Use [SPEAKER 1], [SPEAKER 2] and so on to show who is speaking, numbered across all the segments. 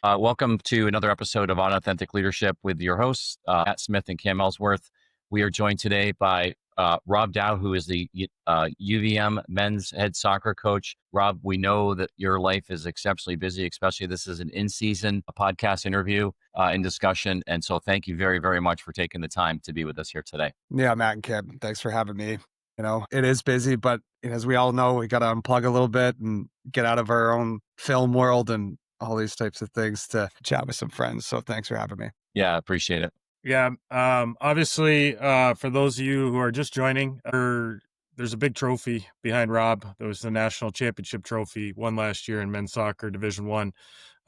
[SPEAKER 1] Welcome to another episode of Unauthentic Leadership with your hosts, Matt Smith and Cam Ellsworth. We are joined today by Rob Dow, who is the UVM men's head soccer coach. Rob, we know that your life is exceptionally busy, especially this is an in-season podcast interview and discussion. And so thank you very, very much for taking the time to be with us here today.
[SPEAKER 2] Yeah, Matt and Kim, thanks for having me. It is busy, but as we all know, we got to unplug a little bit and get out of our own film world and all these types of things to chat with some friends. So thanks for having me.
[SPEAKER 1] Yeah, appreciate it.
[SPEAKER 3] Yeah. Obviously, for those of you who are just joining, there's a big trophy behind Rob. There was the national championship trophy won last year in men's soccer Division I.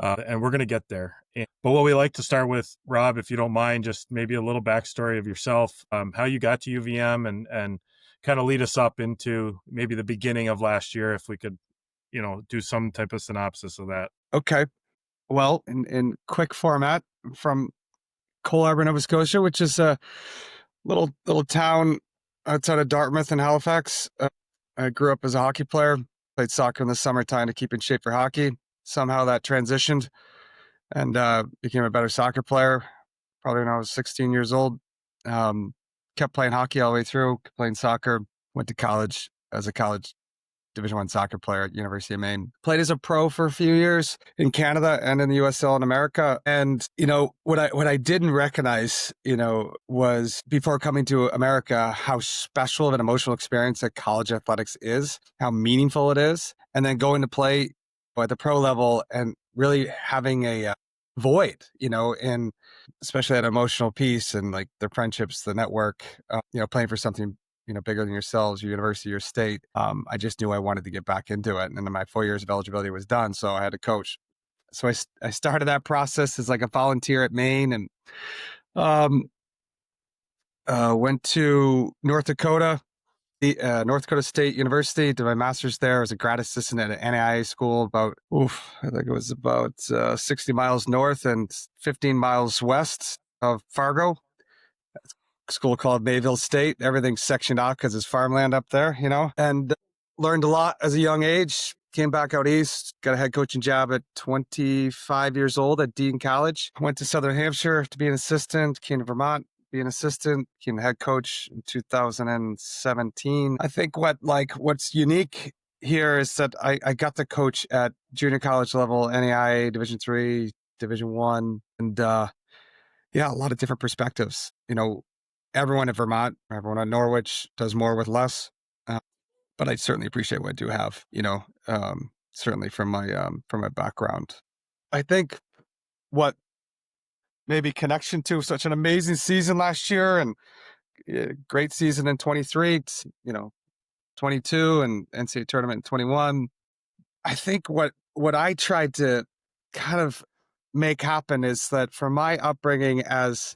[SPEAKER 3] And we're going to get there. But what we like to start with, Rob, if you don't mind, just maybe a little backstory of yourself, how you got to UVM and kind of lead us up into maybe the beginning of last year, if we could, do some type of synopsis of that.
[SPEAKER 2] Okay. Well, in quick format, from Cole Harbour, Nova Scotia, which is a little town outside of Dartmouth and Halifax. I grew up as a hockey player, played soccer in the summertime to keep in shape for hockey. Somehow that transitioned and became a better soccer player, probably when I was 16 years old. Kept playing hockey all the way through, playing soccer, went to college as a college Division I soccer player at University of Maine. Played as a pro for a few years in Canada and in the USL in America. And, what I didn't recognize, was before coming to America, how special of an emotional experience that college athletics is, how meaningful it is. And then going to play at the pro level and really having a void, and especially that emotional piece and like the friendships, the network, playing for something bigger than yourselves, your university, your state. I just knew I wanted to get back into it. And then my 4 years of eligibility was done. So I had to coach. So I started that process as like a volunteer at Maine and went to North Dakota State University, did my master's there as a grad assistant at an NAIA school I think it was about 60 miles north and 15 miles west of Fargo. School called Mayville State. Everything's sectioned out because it's farmland up there, and learned a lot as a young age. Came back out east, got a head coaching job at 25 years old at Dean College. Went to Southern Hampshire to be an assistant, came to Vermont, be an assistant, became the head coach in 2017. I think what's unique here is that I got to coach at junior college level, NAIA, Division III, Division I, and a lot of different perspectives. Everyone at Vermont, everyone at Norwich does more with less. But I certainly appreciate what I do have, certainly from my background. I think what maybe connection to such an amazing season last year and great season in 23, 22 and NCAA tournament in 21. I think what I tried to kind of make happen is that from my upbringing as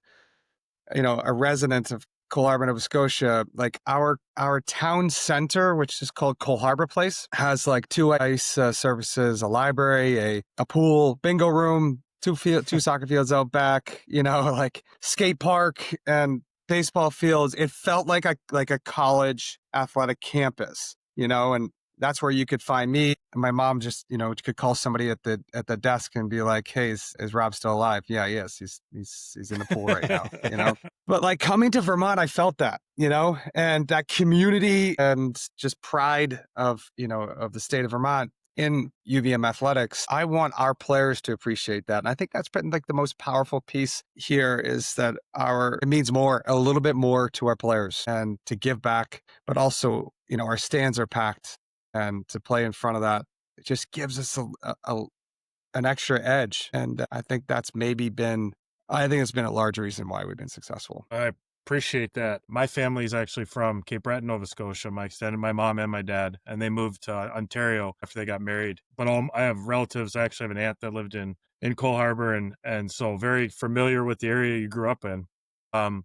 [SPEAKER 2] a resident of Cole Harbour, Nova Scotia, like our town center, which is called Cole Harbour Place, has like 2 ice services, a library, a pool, bingo room, 2 soccer fields out back, like skate park and baseball fields. It felt like a college athletic campus, and that's where you could find me. And my mom just, could call somebody at the desk and be like, "Hey, is Rob still alive?" "Yeah, he is. He's in the pool right now." But like coming to Vermont, I felt that, and that community and just pride of the state of Vermont in UVM athletics. I want our players to appreciate that. And I think that's been like the most powerful piece here is that it means a little bit more to our players and to give back, but also, our stands are packed. And to play in front of that, it just gives us an extra edge. And I think it's been a large reason why we've been successful.
[SPEAKER 3] I appreciate that. My family is actually from Cape Breton, Nova Scotia. My mom and my dad, and they moved to Ontario after they got married. But I have relatives. I actually have an aunt that lived in Cole Harbour, and so very familiar with the area you grew up in. And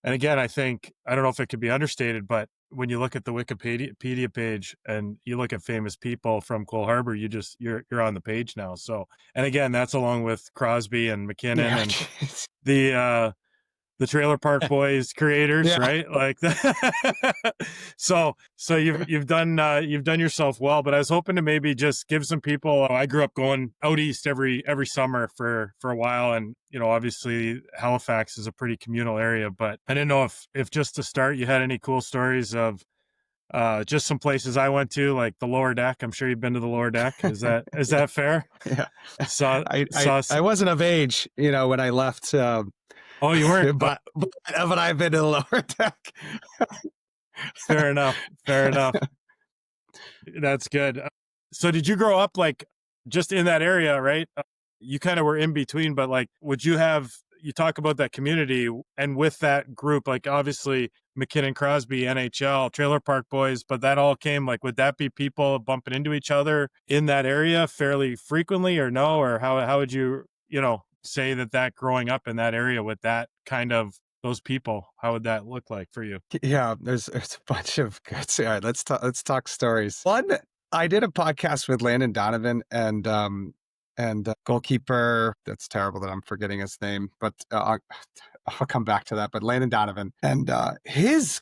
[SPEAKER 3] again, I don't know if it could be understated, but when you look at the Wikipedia page and you look at famous people from Cole Harbour, you're on the page now. So, and again, that's along with Crosby and McKinnon and the Trailer Park Boys creators,
[SPEAKER 2] Yeah.
[SPEAKER 3] right? Like that. So you've done yourself well, but I was hoping to maybe just give some people. I grew up going out east every summer for a while, and obviously Halifax is a pretty communal area, but I didn't know if just to start you had any cool stories of just some places I went to, like the Lower Deck. I'm sure you've been to the Lower Deck. Is that fair?
[SPEAKER 2] Yeah.
[SPEAKER 3] Saw
[SPEAKER 2] I wasn't of age, when I left.
[SPEAKER 3] Oh, you weren't?
[SPEAKER 2] but I've been to the Lower Deck.
[SPEAKER 3] Fair enough. That's good. So did you grow up like just in that area, right? You kind of were in between, but like, you talk about that community and with that group, like obviously McKinnon Crosby, NHL, Trailer Park Boys, but that all came like, would that be people bumping into each other in that area fairly frequently or no? Or how would you, say that growing up in that area with that kind of those people, how would that look like for you?
[SPEAKER 2] Yeah, there's a bunch of good. All right, let's talk stories. One, I did a podcast with Landon Donovan and goalkeeper. That's terrible that I'm forgetting his name, but I'll come back to that. But Landon Donovan and his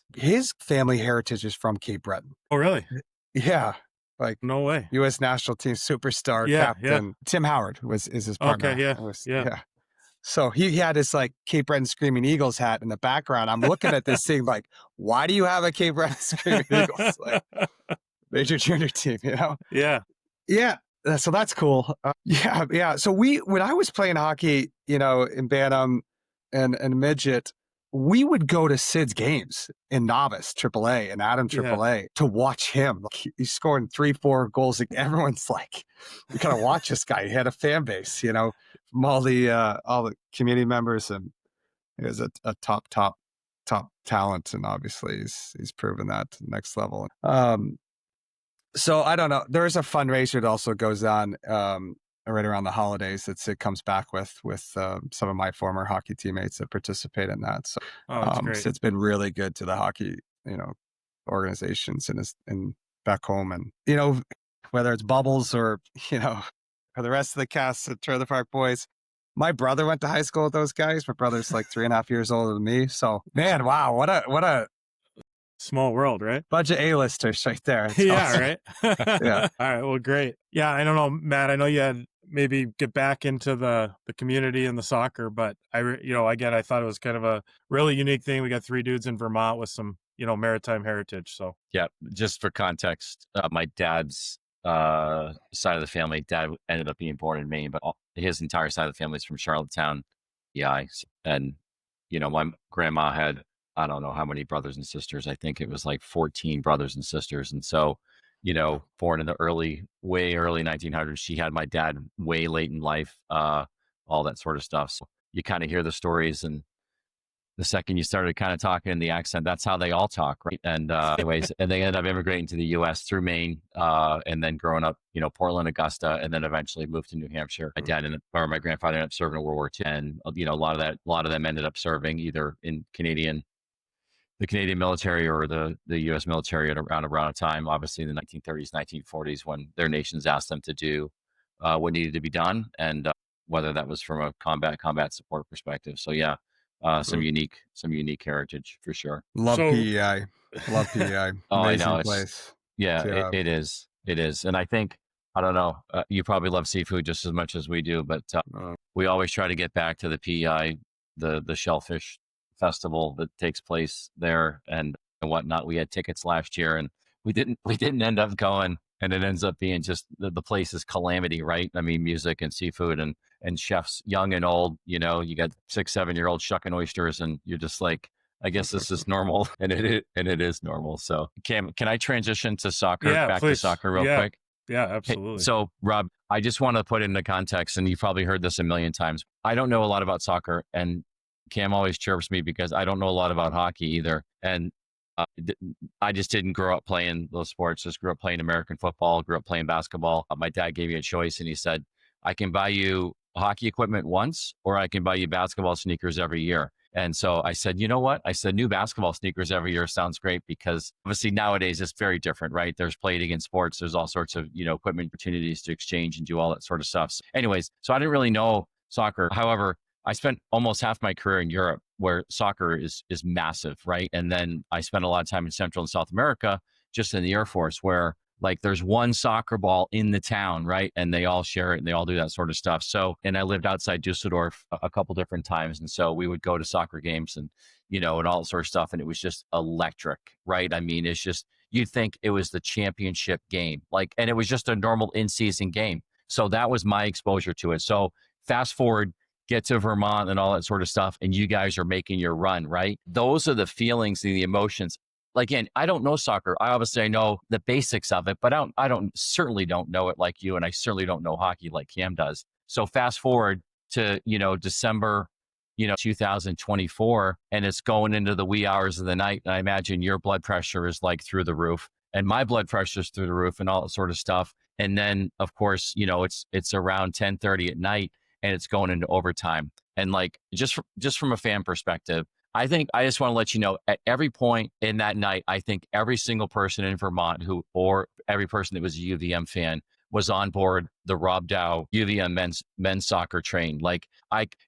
[SPEAKER 2] family heritage is from Cape Breton.
[SPEAKER 3] Oh, really?
[SPEAKER 2] Yeah, like
[SPEAKER 3] no way.
[SPEAKER 2] U.S. national team superstar captain Tim Howard is his partner.
[SPEAKER 3] Okay, yeah.
[SPEAKER 2] So he had his like Cape Breton Screaming Eagles hat in the background. I'm looking at this thing like, why do you have a Cape Breton Screaming Eagles? Like, major junior team,
[SPEAKER 3] Yeah.
[SPEAKER 2] Yeah. So that's cool. Yeah. So when I was playing hockey, in Bantam and midget, we would go to Sid's games in novice AAA and Adam AAA to watch him. Like, he's scoring 3-4 goals. Like, everyone's like, we kind of watch this guy. He had a fan base, from all the community members, and he was a top talent. And obviously he's proven that to the next level. So I don't know. There's a fundraiser that also goes on right around the holidays that Sid comes back with some of my former hockey teammates that participate in that. So
[SPEAKER 3] that's great.
[SPEAKER 2] Sid's been really good to the hockey, organizations and back home, and whether it's Bubbles or or the rest of the cast at Trailer Park Boys. My brother went to high school with those guys. My brother's like 3.5 years older than me. So man, wow, what a
[SPEAKER 3] small world, right?
[SPEAKER 2] Bunch of A-listers right there. It's
[SPEAKER 3] yeah,
[SPEAKER 2] awesome.
[SPEAKER 3] Right?
[SPEAKER 2] Yeah.
[SPEAKER 3] All right, well, great. Yeah, I don't know, Matt, I know you had maybe get back into the community and the soccer, but I thought it was kind of a really unique thing. We got 3 dudes in Vermont with some, maritime heritage. So
[SPEAKER 1] yeah, just for context, my dad's side of the family, dad ended up being born in Maine, but his entire side of the family is from Charlottetown. Yeah. And, my grandma had, I don't know how many brothers and sisters. I think it was like 14 brothers and sisters. And so, born in the way early 1900s, she had my dad way late in life, all that sort of stuff. So you kind of hear the stories, and the second you started kind of talking in the accent, that's how they all talk, right? And anyways, and they ended up immigrating to the U.S. through Maine, and then growing up, Portland, Augusta, and then eventually moved to New Hampshire. My grandfather ended up serving in World War II, and a lot of them ended up serving either in the Canadian military or the U.S. military around a time, obviously in the 1930s, 1940s, when their nations asked them to do what needed to be done, and whether that was from a combat support perspective. So yeah. Some unique heritage for sure.
[SPEAKER 2] Love PEI. Love PEI.
[SPEAKER 1] Oh, I know.
[SPEAKER 2] Place.
[SPEAKER 1] Yeah, it is. It is. And I think, I don't know, you probably love seafood just as much as we do, but we always try to get back to the PEI, the shellfish festival that takes place there and whatnot. We had tickets last year and we didn't end up going, and it ends up being just the place is calamity, right? I mean, music and seafood and chefs, young and old, you got 6-7-year-olds shucking oysters, and you're just like, I guess this is normal, and it is normal. So can I transition to soccer,
[SPEAKER 3] please.
[SPEAKER 1] to soccer real quick?
[SPEAKER 3] Yeah, absolutely.
[SPEAKER 1] Hey, so Rob, I just want to put it into context, and you've probably heard this a million times. I don't know a lot about soccer, and Cam always chirps me because I don't know a lot about hockey either. And I just didn't grow up playing those sports. Just grew up playing American football, grew up playing basketball. My dad gave me a choice, and he said, I can buy you hockey equipment once, or I can buy you basketball sneakers every year. And so I said, you know what? I said, new basketball sneakers every year sounds great, because obviously nowadays it's very different, right? There's play against sports. There's all sorts of, equipment opportunities to exchange and do all that sort of stuff. So anyways, so I didn't really know soccer. However, I spent almost half my career in Europe. where soccer is massive, right? And then I spent a lot of time in Central and South America, just in the Air Force, where like there's one soccer ball in the town, right? And they all share it and they all do that sort of stuff. So, and I lived outside Dusseldorf a couple different times. And so we would go to soccer games and, and all that sort of stuff. And it was just electric, right? I mean, it's just, you'd think it was the championship game, like, and it was just a normal in-season game. So that was my exposure to it. So fast forward, get to Vermont and all that sort of stuff, and you guys are making your run, right? Those are the feelings and the emotions. Like, again, I don't know soccer. I know the basics of it, but certainly don't know it like you, and I certainly don't know hockey like Cam does. So fast forward to, December, 2024, and it's going into the wee hours of the night. And I imagine your blood pressure is like through the roof, and my blood pressure is through the roof, and all that sort of stuff. And then, of course, it's around 10:30 at night, and it's going into overtime. And like, just from a fan perspective, I think I just want to let you know, at every point in that night, I think every single person in Vermont or every person that was a UVM fan was on board the Rob Dow UVM men's soccer train. Like,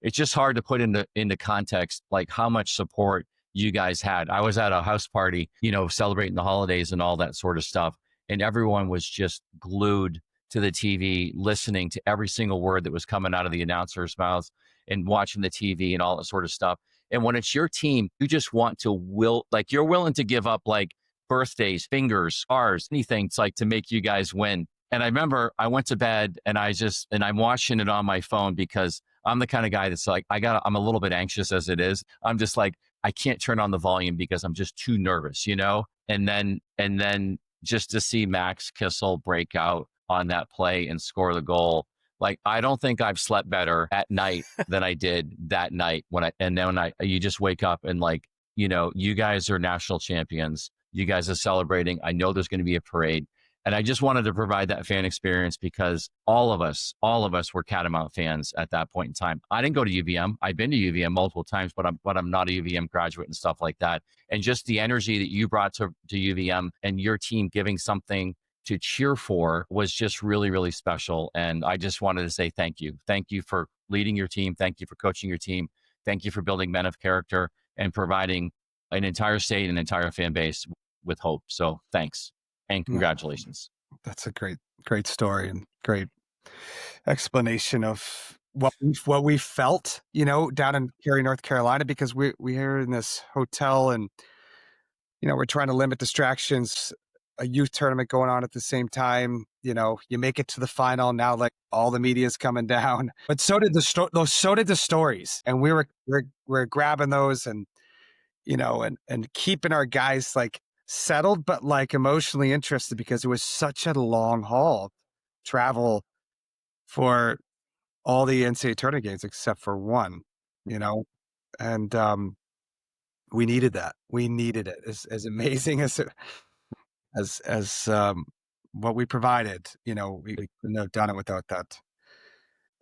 [SPEAKER 1] it's just hard to put into context, like how much support you guys had. I was at a house party, celebrating the holidays and all that sort of stuff. And everyone was just glued to the TV, listening to every single word that was coming out of the announcer's mouths and watching the TV and all that sort of stuff. And when it's your team, you just want to you're willing to give up like birthdays, fingers, cars, anything. It's like to make you guys win. And I remember I went to bed and I'm watching it on my phone because I'm the kind of guy that's like, I'm a little bit anxious as it is. I'm just like, I can't turn on the volume because I'm just too nervous, And then just to see Max Kissel break out on that play and score the goal. Like, I don't think I've slept better at night than I did that night you just wake up and like, you guys are national champions. You guys are celebrating. I know there's going to be a parade. And I just wanted to provide that fan experience because all of us were Catamount fans at that point in time. I didn't go to UVM. I've been to UVM multiple times, but I'm not a UVM graduate and stuff like that. And just the energy that you brought to UVM and your team giving something to cheer for was just really, really special. And I just wanted to say thank you. Thank you for leading your team. Thank you for coaching your team. Thank you for building men of character and providing an entire state and entire fan base with hope. So thanks and congratulations.
[SPEAKER 2] That's a great story and great explanation of what we felt, down in Cary, North Carolina, because we are in this hotel and, we're trying to limit distractions. A youth tournament going on at the same time, you make it to the final. Now, like, all the media is coming down, but so did the stories, and we're grabbing those and, and keeping our guys like settled, but like emotionally interested because it was such a long haul travel for all the NCAA tournament games except for one, and we needed that. We needed it as amazing as it as what we provided, we couldn't have done it without that.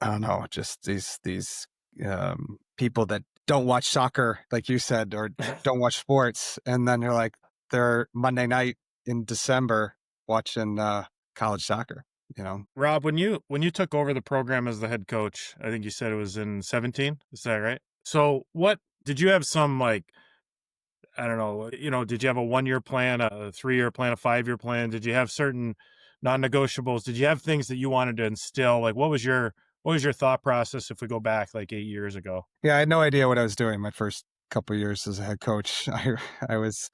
[SPEAKER 2] I don't know, just these people that don't watch soccer, like you said, or don't watch sports, and then they're Monday night in December watching college soccer.
[SPEAKER 3] Rob, when you took over the program as the head coach, I think you said it was in 2017. Is that right? So what did you have some like, I don't know, did you have a 1-year plan, a 3-year plan, a 5-year plan? Did you have certain non-negotiables? Did you have things that you wanted to instill? Like, what was your thought process if we go back like 8 years ago?
[SPEAKER 2] Yeah, I had no idea what I was doing my first couple of years as a head coach. I was,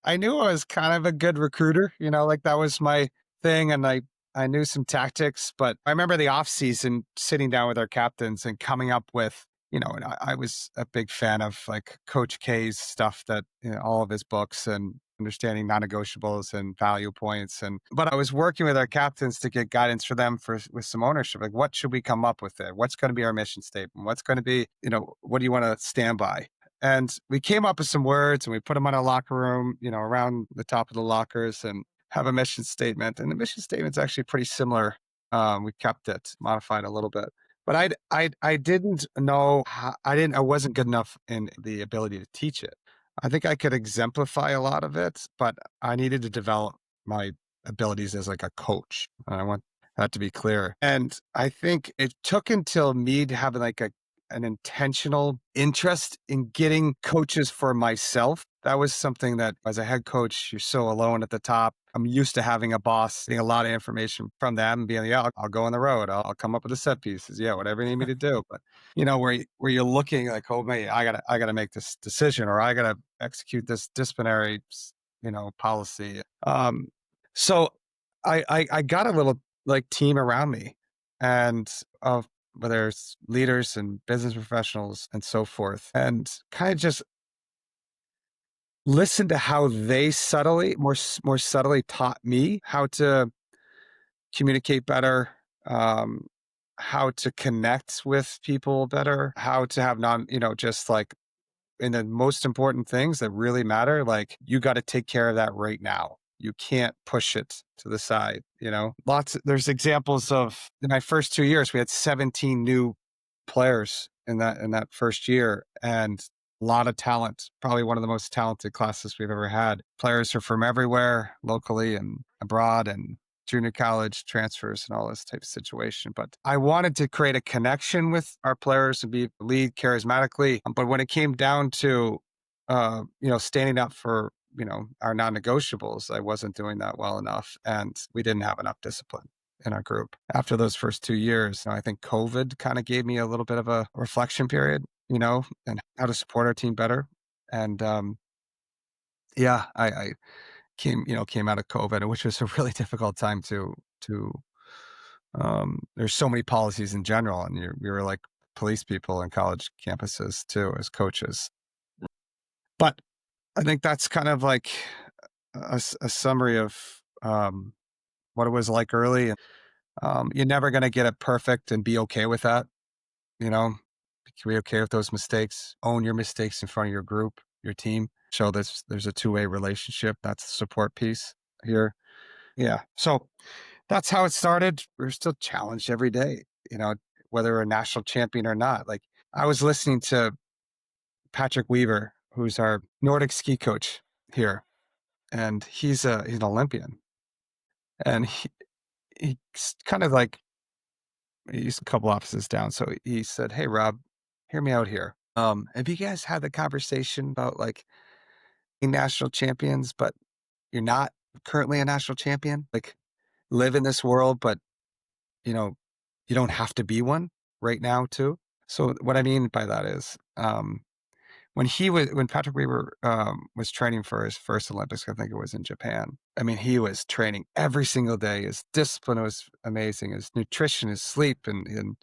[SPEAKER 2] I knew I was kind of a good recruiter, like that was my thing. And I knew some tactics, but I remember the off season sitting down with our captains and coming up with, and I was a big fan of like Coach K's stuff, that all of his books and understanding non-negotiables and value points. But I was working with our captains to get guidance for them with some ownership. Like, what should we come up with there? What's going to be our mission statement? What's going to be, what do you want to stand by? And we came up with some words and we put them on a locker room, around the top of the lockers, and have a mission statement. And the mission statement's actually pretty similar. We kept it, modified a little bit. But I didn't know I wasn't good enough in the ability to teach it. I think I could exemplify a lot of it, but I needed to develop my abilities as like a coach. And I want that to be clear. And I think it took until me to have like an intentional interest in getting coaches for myself. That was something that as a head coach, you're so alone at the top. I'm used to having a boss, getting a lot of information from them, being, yeah, I'll go on the road. I'll come up with the set pieces. Yeah, whatever you need me to do. But where you're looking like, oh man, I gotta make this decision, or I gotta execute this disciplinary, policy. So I got a little like team around me, and of whether it's leaders and business professionals and so forth, and kind of just listen to how they more subtly taught me how to communicate better, um, how to connect with people better, how to have just like in the most important things that really matter, like you got to take care of that right now. You can't push it to the side, there's examples of in my first 2 years, we had 17 new players in that first year, and a lot of talent, probably one of the most talented classes we've ever had. Players are from everywhere, locally and abroad, and junior college transfers and all this type of situation. But I wanted to create a connection with our players and lead charismatically. But when it came down to, standing up for, our non-negotiables, I wasn't doing that well enough, and we didn't have enough discipline in our group. After those first 2 years, I think COVID kind of gave me a little bit of a reflection period, and how to support our team better. And I came out of COVID, which was a really difficult time to there's so many policies in general, and we were like police people in college campuses too as coaches. But I think that's kind of like a summary of what it was like early. You're never going to get it perfect and be okay with that. Be okay with those mistakes. Own your mistakes in front of your group, your team. Show there's a two-way relationship. That's the support piece here. Yeah. So that's how it started. We're still challenged every day, whether we're a national champion or not. Like I was listening to Patrick Weaver, who's our Nordic ski coach here, and he's an Olympian, and he's kind of like he's a couple offices down. So he said, "Hey, Rob, hear me out here. Have you guys had the conversation about like being national champions, but you're not currently a national champion? Like live in this world, but you know, you don't have to be one right now too." So what I mean by that is, when Patrick Weaver was training for his first Olympics, I think it was in Japan. I mean, he was training every single day. His discipline was amazing. His nutrition, his sleep, and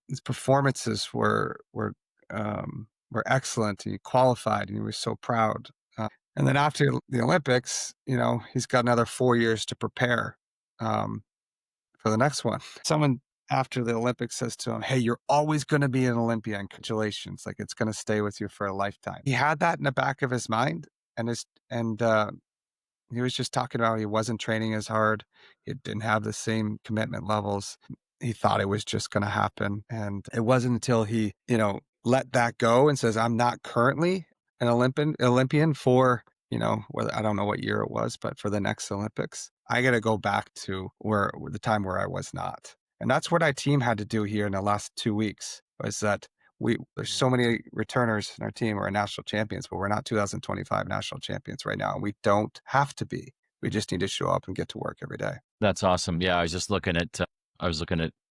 [SPEAKER 2] his performances were excellent. He qualified, and he was so proud. And then after the Olympics, he's got another 4 years to prepare um, for the next one. Someone after the Olympics says to him, "Hey, you're always going to be an Olympian. Congratulations! Like it's going to stay with you for a lifetime." He had that in the back of his mind, and he was just talking about he wasn't training as hard. He didn't have the same commitment levels. He thought it was just going to happen. And it wasn't until he, let that go and says, "I'm not currently an Olympian for, whether I don't know what year it was, but for the next Olympics, I got to go back to the time where I was not." And that's what our team had to do here in the last 2 weeks was that there's so many returners in our team who are national champions, but we're not 2025 national champions right now. And we don't have to be. We just need to show up and get to work every day.
[SPEAKER 1] That's awesome. Yeah, I was just looking at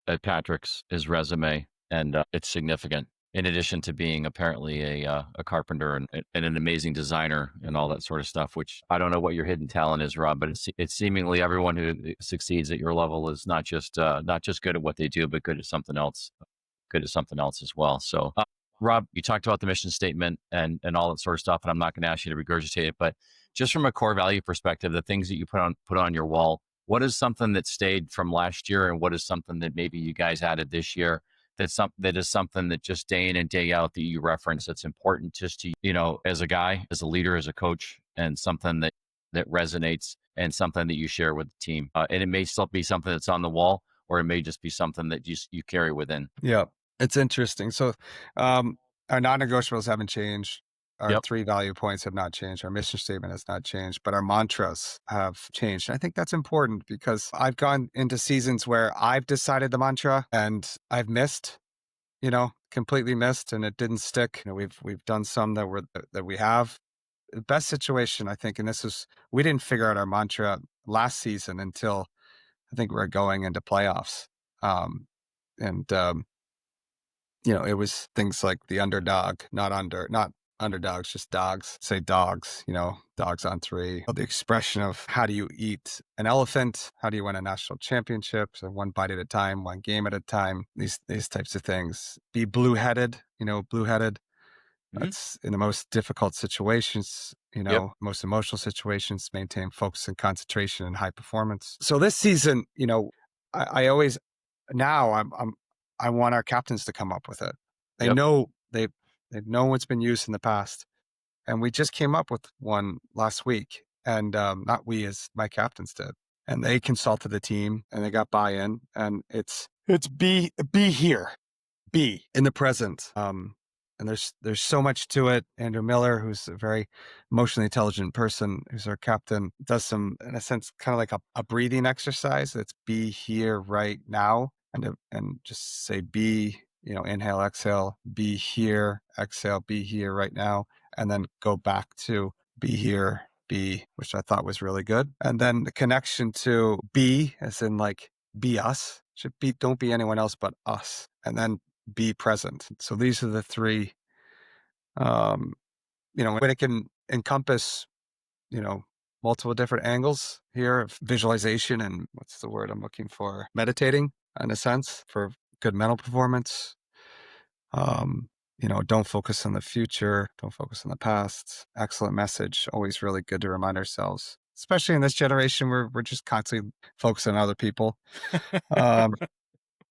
[SPEAKER 1] at Patrick's his resume, and it's significant. In addition to being apparently a carpenter and an amazing designer and all that sort of stuff, which I don't know what your hidden talent is, Rob, but it's seemingly everyone who succeeds at your level is not just good at what they do, but good at something else as well. So, Rob, you talked about the mission statement and all that sort of stuff, and I'm not going to ask you to regurgitate it, but just from a core value perspective, the things that you put on your wall, what is something that stayed from last year, and what is something that maybe you guys added this year? That is something that just day in and day out that you reference that's important just to as a guy, as a leader, as a coach, and something that resonates and something that you share with the team. And it may still be something that's on the wall, or it may just be something that you carry within.
[SPEAKER 2] Yeah, it's interesting. So our non-negotiables haven't changed. Our
[SPEAKER 1] Yep.
[SPEAKER 2] 3 value points have not changed. Our mission statement has not changed, but our mantras have changed. And I think that's important because I've gone into seasons where I've decided the mantra and I've missed, completely missed and it didn't stick. We've done some that we have. The best situation, I think, and this is, we didn't figure out our mantra last season until I think we're going into playoffs. And it was things like the underdog, not underdogs, just dogs. Say dogs, dogs on three. The expression of how do you eat an elephant? How do you win a national championship? So one bite at a time, one game at a time. These types of things. Be blue-headed, blue-headed. That's in the most difficult situations,
[SPEAKER 1] Yep.
[SPEAKER 2] most emotional situations, maintain focus and concentration and high performance. So this season, I always, now I want our captains to come up with it. They
[SPEAKER 1] Yep.
[SPEAKER 2] know they know what's been used in the past. And we just came up with one last week, and not we, as my captains did. And they consulted the team and they got buy-in, and it's be here. Be in the present. And there's so much to it. Andrew Miller, who's a very emotionally intelligent person, who's our captain, does some, in a sense, kind of like a breathing exercise. That's be here right now, and just say be, inhale, exhale, be here, exhale, be here right now, and then go back to be here, be, which I thought was really good. And then the connection to be, as in like be us, don't be anyone else but us, and then be present. So these are the three, when it can encompass, multiple different angles here of visualization and what's the word I'm looking for? Meditating, in a sense, for good mental performance. Don't focus on the future, don't focus on the past. Excellent message. Always really good to remind ourselves, especially in this generation where we're just constantly focusing on other people.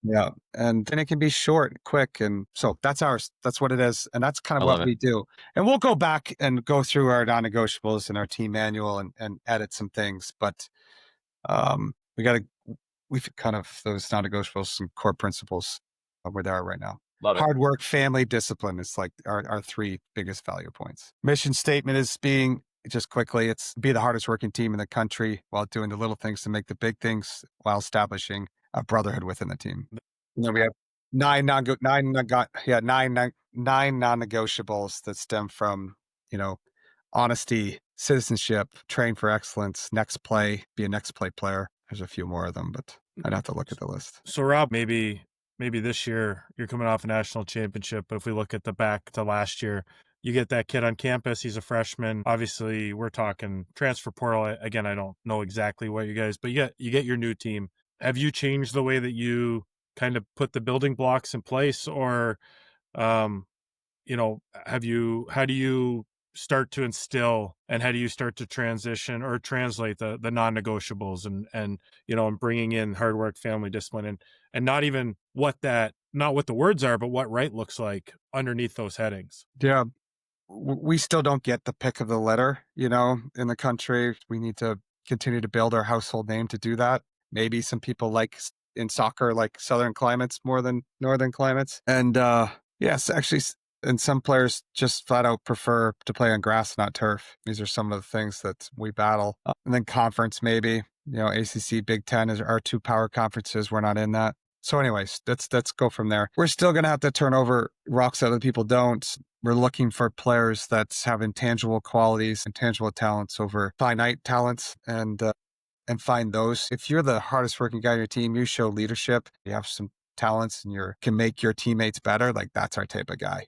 [SPEAKER 2] Yeah. And then it can be short, quick. And so that's ours. That's what it is. And that's kind
[SPEAKER 1] I
[SPEAKER 2] of
[SPEAKER 1] love
[SPEAKER 2] what
[SPEAKER 1] it.
[SPEAKER 2] we do. And we'll go back and go through our non-negotiables and our team manual and edit some things. But we've kind of those non-negotiables, some core principles of where they are right now.
[SPEAKER 1] Love it.
[SPEAKER 2] Hard work, family, discipline. It's like our three biggest value points. Mission statement is just quickly, it's be the hardest working team in the country while doing the little things to make the big things while establishing a brotherhood within the team. We have nine non-negotiables that stem from, honesty, citizenship, train for excellence, next play, be a next play player. There's a few more of them, but I'd have to look at the list.
[SPEAKER 3] So Rob, maybe this year you're coming off a national championship, but if we look at the back to last year, you get that kid on campus, he's a freshman. Obviously, we're talking transfer portal. Again, I don't know exactly what you guys, but you get your new team. Have you changed the way that you kind of put the building blocks in place, or how do you start to instill, and how do you start to transition or translate the non-negotiables and bringing in hard work, family, discipline, and not what the words are, but what right looks like underneath those headings?
[SPEAKER 2] Yeah. We still don't get the pick of the litter, in the country. We need to continue to build our household name to do that. Maybe some people in soccer, like southern climates more than northern climates. And yes, actually, and some players just flat out prefer to play on grass, not turf. These are some of the things that we battle. And then conference, maybe, ACC, Big Ten is our two power conferences. We're not in that. So anyways, let's go from there. We're still going to have to turn over rocks that other people don't. We're looking for players that have intangible qualities, intangible talents over finite talents, and find those. If you're the hardest working guy on your team, you show leadership, you have some talents, and you can make your teammates better. Like that's our type of guy.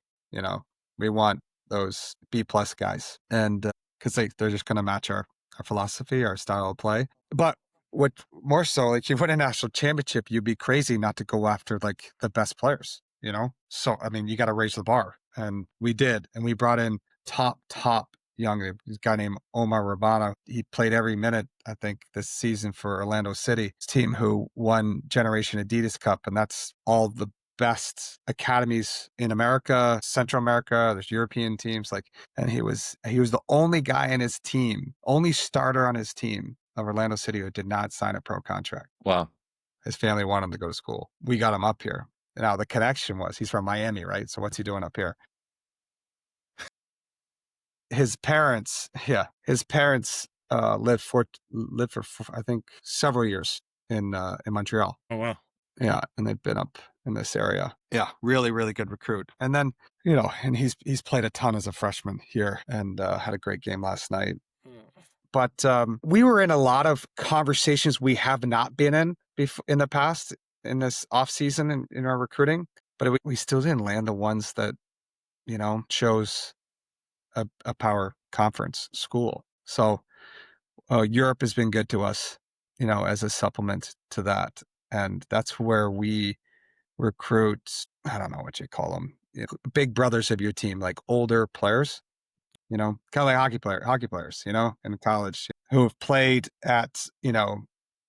[SPEAKER 2] We want those B+ guys, and because they're just going to match our philosophy, our style of play. But what more so, like you win a national championship, you'd be crazy not to go after like the best players. So I mean, you got to raise the bar, and we did, and we brought in top young, a guy named Omar Rabana. He played every minute, I think, this season for Orlando City, his team who won Generation Adidas Cup, and that's all the best academies in America, Central America. There's European teams, and he was the only guy in his team, only starter on his team of Orlando City who did not sign a pro contract.
[SPEAKER 1] Wow.
[SPEAKER 2] His family wanted him to go to school. We got him up here. Now the connection was he's from Miami, right? So what's he doing up here? His parents lived for I think several years in Montreal.
[SPEAKER 3] Oh wow.
[SPEAKER 2] Yeah, and they've been up in this area. Yeah, really, really good recruit. And then, you know, and he's played a ton as a freshman here and had a great game last night. But we were in a lot of conversations we have not been in in the past in this off season in our recruiting, but we still didn't land the ones that, you know, chose a power conference school. So Europe has been good to us, you know, as a supplement to that. And that's where we recruit, I don't know what you call them, you know, big brothers of your team, like older players, you know, kind of like hockey players, you know, in college who have played at, you know,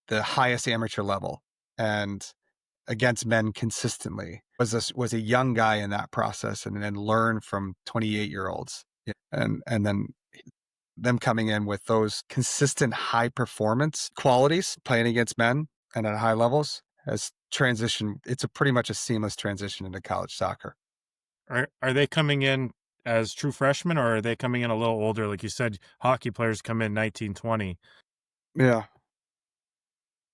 [SPEAKER 2] the highest amateur level and against men consistently. Was a young guy in that process and then learn from 28-year-olds. And then them coming in with those consistent high performance qualities, playing against men and at high levels has transitioned. It's pretty much a seamless transition into college soccer.
[SPEAKER 3] Are they coming in as true freshmen, or are they coming in a little older? Like you said, hockey players come in 19, 20.
[SPEAKER 2] Yeah.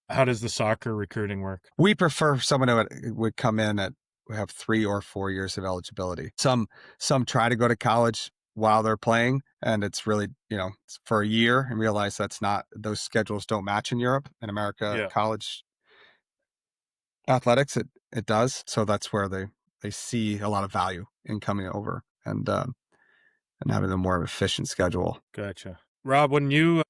[SPEAKER 3] How does the soccer recruiting work?
[SPEAKER 2] We prefer someone who would come in at have 3 or 4 years of eligibility. Some try to go to college while they're playing, and it's really, you know, for a year and realize that's not, those schedules don't match in Europe. In America,
[SPEAKER 3] Yeah.
[SPEAKER 2] college athletics, it does. So that's where they see a lot of value in coming over and having a more efficient schedule.
[SPEAKER 3] Gotcha. Rob, when you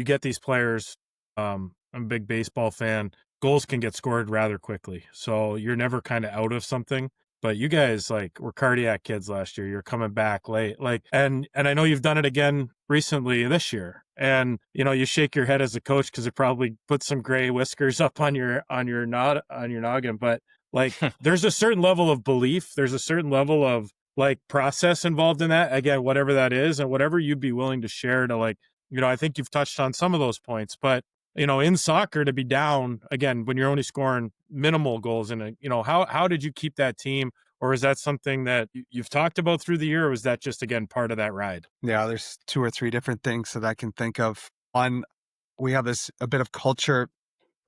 [SPEAKER 3] get these players, I'm a big baseball fan. Goals can get scored rather quickly. So you're never kind of out of something. But you guys were cardiac kids last year. You're coming back late. And I know you've done it again recently this year. And you shake your head as a coach because it probably put some gray whiskers up on your noggin. But there's a certain level of belief. There's a certain level of process involved in that, again, whatever that is, and whatever you'd be willing to share to I think you've touched on some of those points, but in soccer, to be down again when you're only scoring minimal goals in how did you keep that team, or is that something that you've talked about through the year, or was that just again part of that ride?
[SPEAKER 2] Yeah, there's 2 or 3 different things that I can think of. One, we have a bit of culture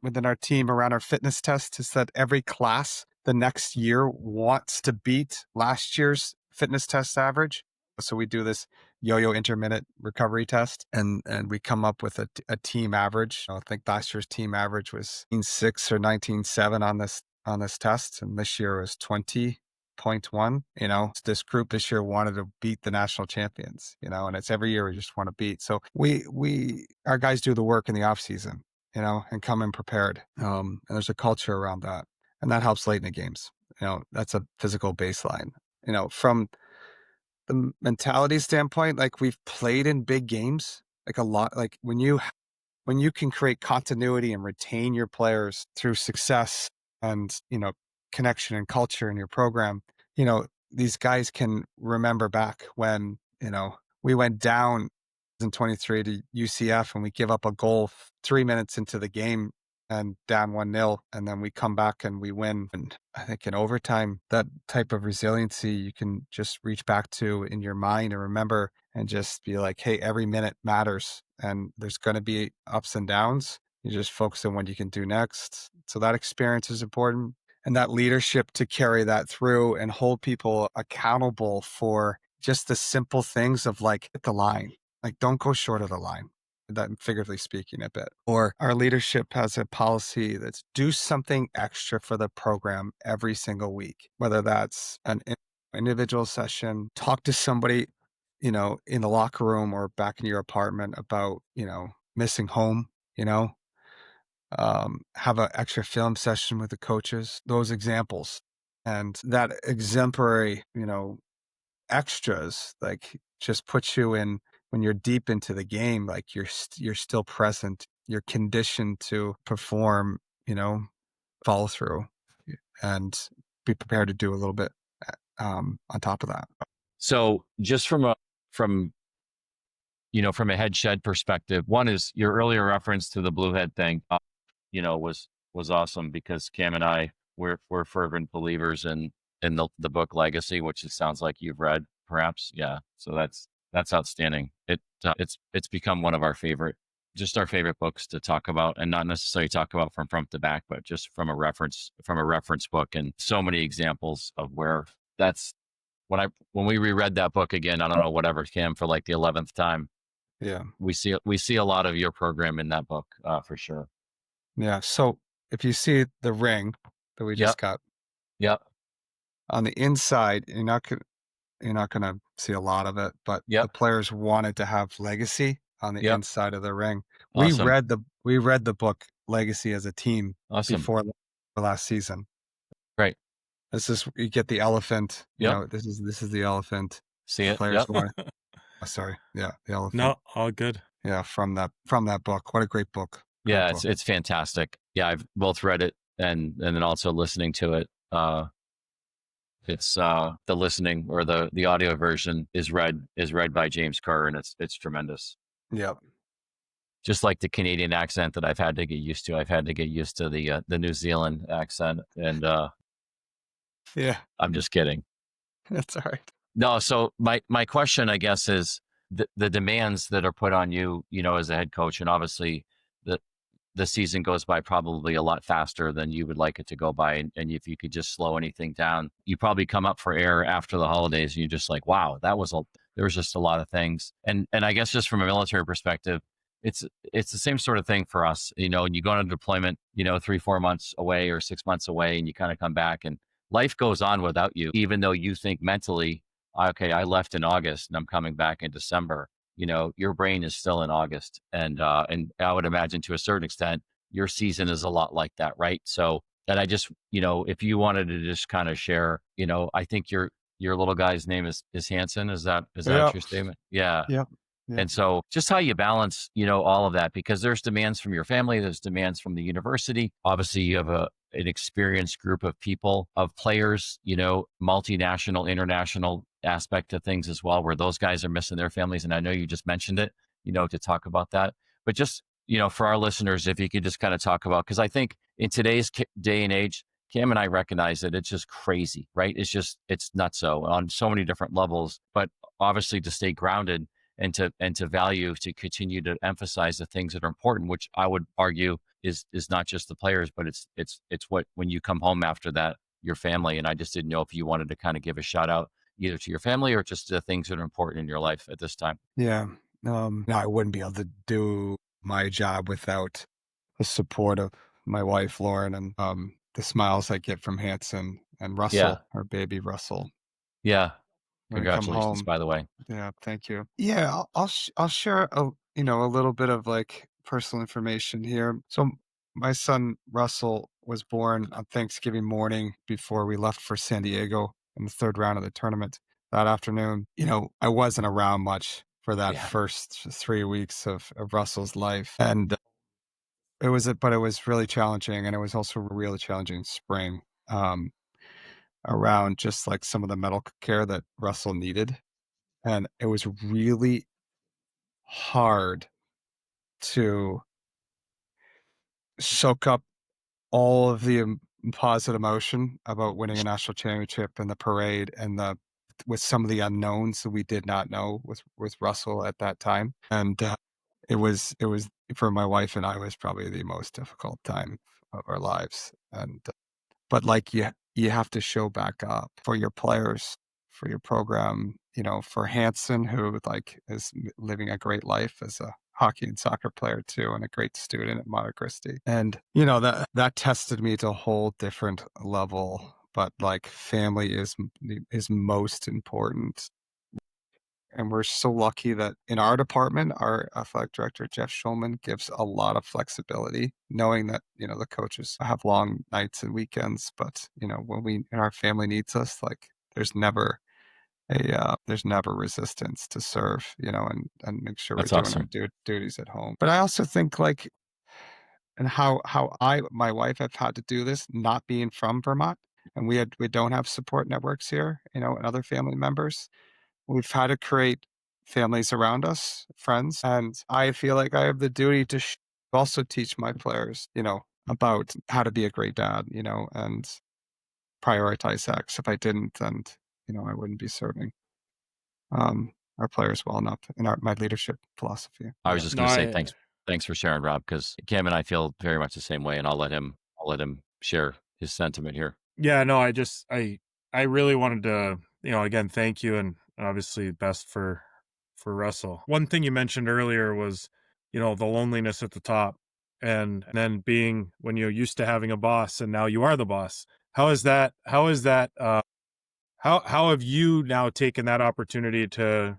[SPEAKER 2] within our team around our fitness test is that every class the next year wants to beat last year's fitness test average. So we do this yo-yo intermittent recovery test and we come up with a team average. I think last year's team average was 19.6 or 19.7 on this test. And this year was 20.1. This group this year wanted to beat the national champions, and it's every year we just want to beat. So our guys do the work in the off season, and come in prepared. And there's a culture around that. And that helps late in the games. That's a physical baseline. From the mentality standpoint, we've played in big games, a lot. When you can create continuity and retain your players through success and, connection and culture in your program, these guys can remember back when, we went down in 23 to UCF and we give up a goal 3 minutes into the game and down 1-0, and then we come back and we win. And I think in overtime, that type of resiliency you can just reach back to in your mind and remember and just be like, hey, every minute matters and there's going to be ups and downs. You just focus on what you can do next. So that experience is important. And that leadership to carry that through and hold people accountable for just the simple things of hit the line, don't go short of the line. That figuratively speaking a bit. Or our leadership has a policy that's do something extra for the program every single week, whether that's an individual session, talk to somebody, in the locker room or back in your apartment about, missing home, have an extra film session with the coaches, those examples. And that exemplary, extras, just puts you in, when you're deep into the game, you're still present, you're conditioned to perform, follow through and be prepared to do a little bit on top of that.
[SPEAKER 1] So just from a head shed perspective, one is your earlier reference to the blue head thing, was awesome because Cam and I, we're fervent believers in the book Legacy, which it sounds like you've read perhaps. Yeah. So that's outstanding. It's become one of our favorite just our favorite books to talk about, and not necessarily talk about from front to back, but just from a reference book, and so many examples of where that's when we reread that book again, I don't know, whatever, Cam, for like the 11th time,
[SPEAKER 2] Yeah.
[SPEAKER 1] we see a lot of your program in that book, for sure.
[SPEAKER 2] Yeah. So if you see the ring that we
[SPEAKER 1] Yep.
[SPEAKER 2] just got
[SPEAKER 1] Yep.
[SPEAKER 2] on the inside, you're not gonna see a lot of it, but the
[SPEAKER 1] Yep.
[SPEAKER 2] players wanted to have legacy on the
[SPEAKER 1] Yep.
[SPEAKER 2] inside of the ring.
[SPEAKER 1] Awesome.
[SPEAKER 2] We read the book Legacy as a team
[SPEAKER 1] Awesome.
[SPEAKER 2] before the last season.
[SPEAKER 1] Great.
[SPEAKER 2] This is you get the elephant,
[SPEAKER 1] Yep.
[SPEAKER 2] this is the elephant.
[SPEAKER 1] See
[SPEAKER 2] The
[SPEAKER 1] it.
[SPEAKER 2] players
[SPEAKER 1] Yep.
[SPEAKER 2] want sorry. Yeah, the elephant.
[SPEAKER 3] No, all good.
[SPEAKER 2] Yeah, from that book. What a great book. Great
[SPEAKER 1] Yeah,
[SPEAKER 2] book.
[SPEAKER 1] it's fantastic. Yeah, I've both read it and then also listening to it. It's the listening or the audio version is read by James Kerr, and it's tremendous.
[SPEAKER 2] Yep.
[SPEAKER 1] Just like the Canadian accent that I've had to get used to. I've had to get used to the New Zealand accent, and
[SPEAKER 2] Yeah,
[SPEAKER 1] I'm just kidding.
[SPEAKER 2] that's all right.
[SPEAKER 1] No, so my question, I guess, is the demands that are put on you, as a head coach, and obviously the the season goes by probably a lot faster than you would like it to go by. And if you could just slow anything down, you probably come up for air after the holidays, and you're just like, wow, there was just a lot of things. And I guess just from a military perspective, it's the same sort of thing for us, and you go on a deployment, 3-4 months away or 6 months away, and you kind of come back, and life goes on without you, even though you think mentally, okay, I left in August and I'm coming back in December. Your brain is still in August, and I would imagine to a certain extent your season is a lot like that, right? So, and I just, if you wanted to just kind of share, I think your little guy's name is Hanson. Is that
[SPEAKER 2] Yep.
[SPEAKER 1] your statement? Yeah.
[SPEAKER 2] Yep. Yep.
[SPEAKER 1] And so just how you balance, all of that, because there's demands from your family, there's demands from the university. Obviously, you have an experienced group of people, of players, multinational, international aspect of things as well, where those guys are missing their families. And I know you just mentioned it, to talk about that. But just, for our listeners, if you could just kind of talk about, because I think in today's day and age, Cam and I recognize that it's just crazy, right? It's nuts so on so many different levels, but obviously to stay grounded and to value, to continue to emphasize the things that are important, which I would argue is not just the players, but it's what, when you come home after that, your family. And I just didn't know if you wanted to kind of give a shout out either to your family or just to the things that are important in your life at this time.
[SPEAKER 2] Yeah. No, I wouldn't be able to do my job without the support of my wife, Lauren, and the smiles I get from Hanson and
[SPEAKER 1] Yeah.
[SPEAKER 2] Russell, our baby Russell,
[SPEAKER 1] Yeah.
[SPEAKER 2] when I come
[SPEAKER 1] Congratulations,
[SPEAKER 2] home.
[SPEAKER 1] by the way.
[SPEAKER 2] Yeah, thank you. Yeah, I'll share a little bit of like personal information here. So my son Russell was born on Thanksgiving morning before we left for San Diego in the third round of the tournament that afternoon. I wasn't around much for that
[SPEAKER 1] Yeah.
[SPEAKER 2] first 3 weeks of Russell's life, and it was really challenging, and it was also a really challenging spring. Um, Around just like some of the medical care that Russell needed. And it was really hard to soak up all of the positive emotion about winning a national championship and the parade and with some of the unknowns that we did not know with Russell at that time. And it was for my wife and I was probably the most difficult time of our lives. And but like you have to show back up for your players, for your program, for Hanson, who like is living a great life as a hockey and soccer player too, and a great student at Monte Cristi. And that tested me to a whole different level. But like family is most important. And we're so lucky that in our department, our athletic director, Jeff Schulman, gives a lot of flexibility, knowing that, the coaches have long nights and weekends. But, when our family needs us, like there's never resistance to serve, and make sure we're
[SPEAKER 1] That's
[SPEAKER 2] doing our
[SPEAKER 1] awesome.
[SPEAKER 2] duties at home. But I also think like, and how my wife have had to do this, not being from Vermont, and we don't have support networks here, and other family members. We've had to create families around us, friends, and I feel like I have the duty to also teach my players, about how to be a great dad, and prioritize that. 'Cause if I didn't, then, I wouldn't be serving our players well enough in my leadership philosophy.
[SPEAKER 1] I
[SPEAKER 2] Yeah.
[SPEAKER 1] was just
[SPEAKER 3] No,
[SPEAKER 1] going to say
[SPEAKER 3] I
[SPEAKER 1] thanks. Thanks for sharing, Rob, because Cam and I feel very much the same way, and I'll let him share his sentiment here.
[SPEAKER 3] Yeah, no, I really wanted to, again, thank you, and obviously best for Russell. One thing you mentioned earlier was, the loneliness at the top, and then being when you're used to having a boss and now you are the boss. How have you now taken that opportunity to,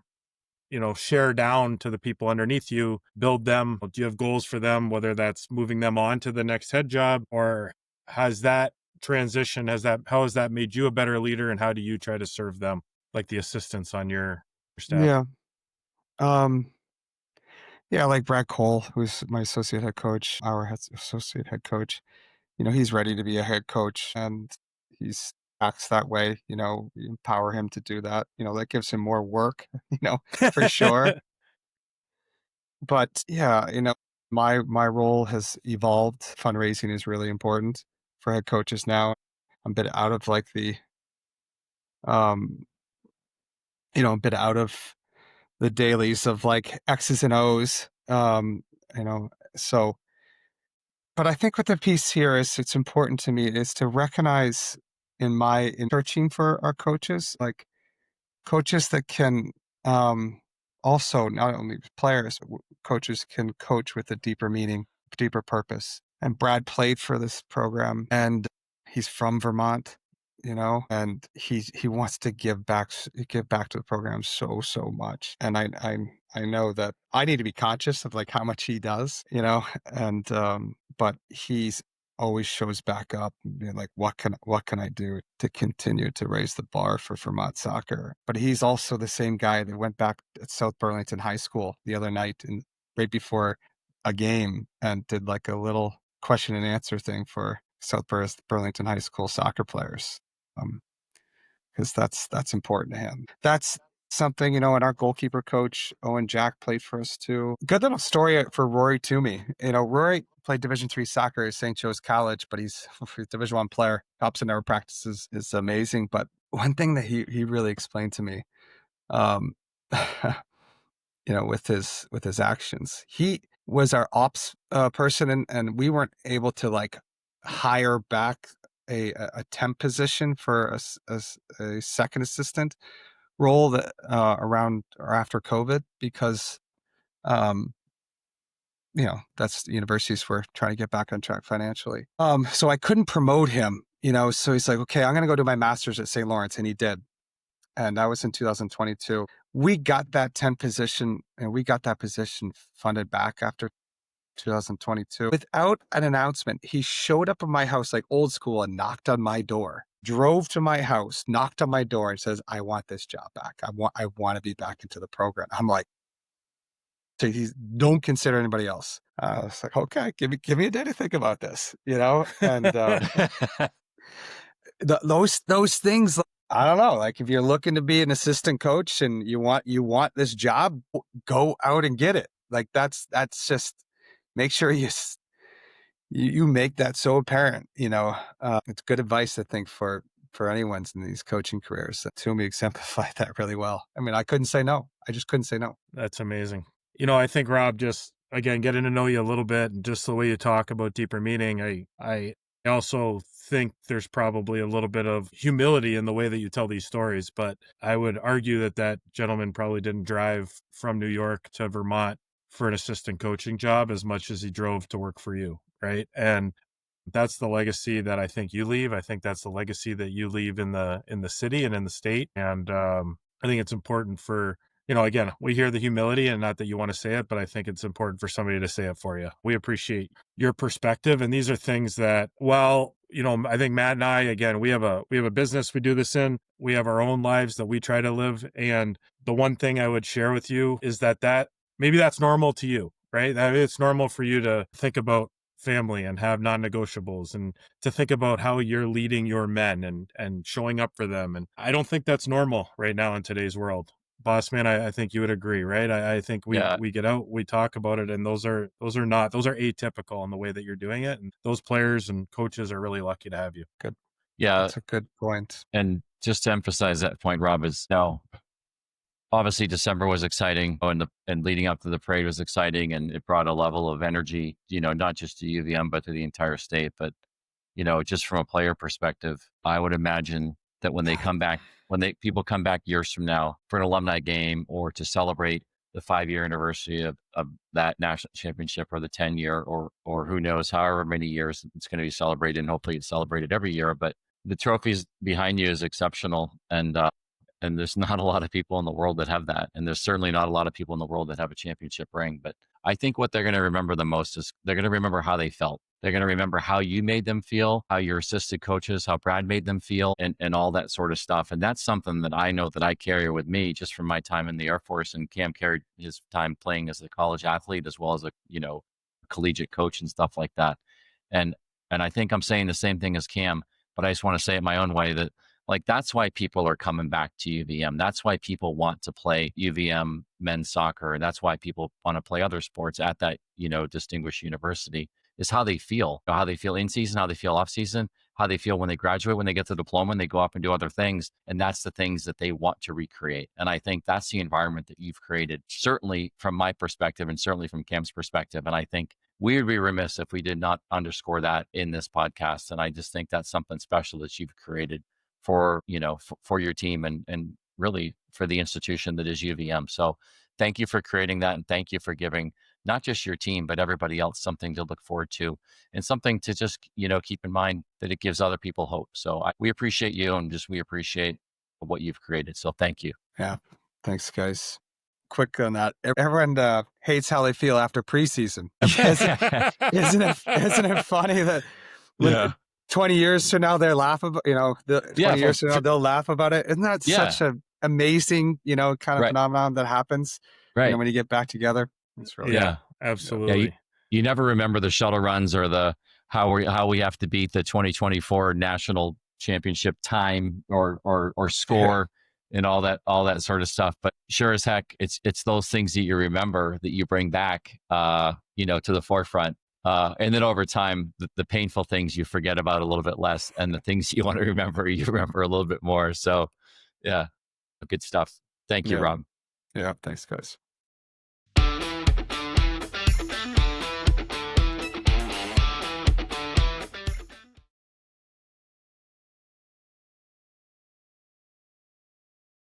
[SPEAKER 3] share down to the people underneath you, build them? Do you have goals for them, whether that's moving them on to the next head job, or has that how has that made you a better leader, and how do you try to serve them, like the assistants on your staff?
[SPEAKER 2] Yeah. Um, yeah, like Brad Cole, who's my associate head coach, associate head coach. He's ready to be a head coach, and he's acts that way. You empower him to do that. That gives him more work, for sure. But yeah, my role has evolved. Fundraising is really important for head coaches now. I'm a bit out of like um, a bit out of the dailies of like X's and O's. You know, so but I think what the piece here is it's important to me is to recognize in searching for our coaches, like coaches that can also not only players, but coaches can coach with a deeper meaning, deeper purpose. And Brad played for this program, and he's from Vermont, and he wants to give back to the program so much. And I know that I need to be conscious of like how much he does, and but he's always shows back up and being like, what can I do to continue to raise the bar for Vermont soccer? But he's also the same guy that went back at South Burlington High School the other night and right before a game and did like a little question and answer thing for Burlington High School soccer players. Because that's important to him. That's something, and our goalkeeper coach, Owen Jack, played for us too. Good little story for Rory Toomey. Rory played Division III soccer at St. Joe's College, but he's a Division I player. Helps in our practices is amazing. But one thing that he really explained to me, um, with his actions, he was our ops person, and we weren't able to like hire back a temp position for a second assistant role that around or after COVID because that's the universities were trying to get back on track financially. So I couldn't promote him, so he's like, okay, I'm gonna go do my master's at St. Lawrence, and he did. And that was in 2022. We got that temp position and we got that position funded back after 2022. Without an announcement, he showed up at my house like old school and knocked on my door, drove to my house, knocked on my door and says, I want this job back. I want to be back into the program. I'm like, so he don't consider anybody else. I was like, okay, give me a day to think about this, and those things, I don't know, like if you're looking to be an assistant coach and you want this job, go out and get it. Like that's just make sure you make that so apparent, it's good advice, I think, for anyone's in these coaching careers. Toomey exemplified that really well. I mean, I couldn't say no. I just couldn't say no.
[SPEAKER 3] That's amazing. I think, Rob, just again, getting to know you a little bit and just the way you talk about deeper meaning, I also think there's probably a little bit of humility in the way that you tell these stories, but I would argue that gentleman probably didn't drive from New York to Vermont for an assistant coaching job as much as he drove to work for you, right? And that's the legacy that I think you leave. I think that's the legacy that you leave in the city and in the state. And I think it's important for, again, we hear the humility, and not that you want to say it, but I think it's important for somebody to say it for you. We appreciate your perspective. And these are things that, well, I think Matt and I, again, we have a business we do this in. We have our own lives that we try to live. And the one thing I would share with you is that maybe that's normal to you, right? That it's normal for you to think about family and have non-negotiables and to think about how you're leading your men and showing up for them. And I don't think that's normal right now in today's world. Boss man, I think you would agree, right? I think we get out, we talk about it, and those are atypical in the way that you're doing it. And those players and coaches are really lucky to have you.
[SPEAKER 2] Good.
[SPEAKER 1] Yeah.
[SPEAKER 2] That's a good point.
[SPEAKER 1] And just to emphasize that point, Rob, is no, obviously December was exciting, and leading up to the parade was exciting, and it brought a level of energy, not just to UVM but to the entire state. But just from a player perspective, I would imagine that when they come back, people come back years from now for an alumni game or to celebrate the 5-year anniversary of that national championship, or the 10-year, or who knows, however many years it's going to be celebrated, and hopefully it's celebrated every year. But the trophies behind you is exceptional, and there's not a lot of people in the world that have that. And there's certainly not a lot of people in the world that have a championship ring. But I think what they're going to remember the most is they're going to remember how they felt. They're going to remember how you made them feel, how your assistant coaches, how Brad made them feel, and all that sort of stuff. And that's something that I know that I carry with me just from my time in the Air Force. And Cam carried his time playing as a college athlete as well as a, collegiate coach and stuff like that. And I think I'm saying the same thing as Cam, but I just want to say it my own way, that like, that's why people are coming back to UVM. That's why people want to play UVM men's soccer. And that's why people want to play other sports at that, distinguished university, is how they feel, how they feel in season, how they feel off season, how they feel when they graduate, when they get the diploma and they go up and do other things. And that's the things that they want to recreate. And I think that's the environment that you've created, certainly from my perspective and certainly from Cam's perspective. And I think we would be remiss if we did not underscore that in this podcast. And I just think that's something special that you've created for for your team, and really for the institution that is UVM. So thank you for creating that, and thank you for giving not just your team but everybody else something to look forward to, and something to just keep in mind that it gives other people hope. So we appreciate you, and we appreciate what you've created. So thank you.
[SPEAKER 2] Yeah, thanks, guys. Quick on that. Everyone hates how they feel after preseason. Isn't it funny that when 20 years from now they laugh about, 20 years from now they'll laugh about it? Isn't that such an amazing, kind of phenomenon that happens when you get back together? It's really
[SPEAKER 3] absolutely.
[SPEAKER 1] Yeah, you never remember the shuttle runs or the how we have to beat the 2024 national championship time or score. And all that sort of stuff. But sure as heck, it's those things that you remember, that you bring back, to the forefront. And then over time, the painful things you forget about a little bit less, and the things you want to remember, you remember a little bit more. So, yeah, good stuff. Thank you, Rob.
[SPEAKER 2] Yeah, thanks, guys.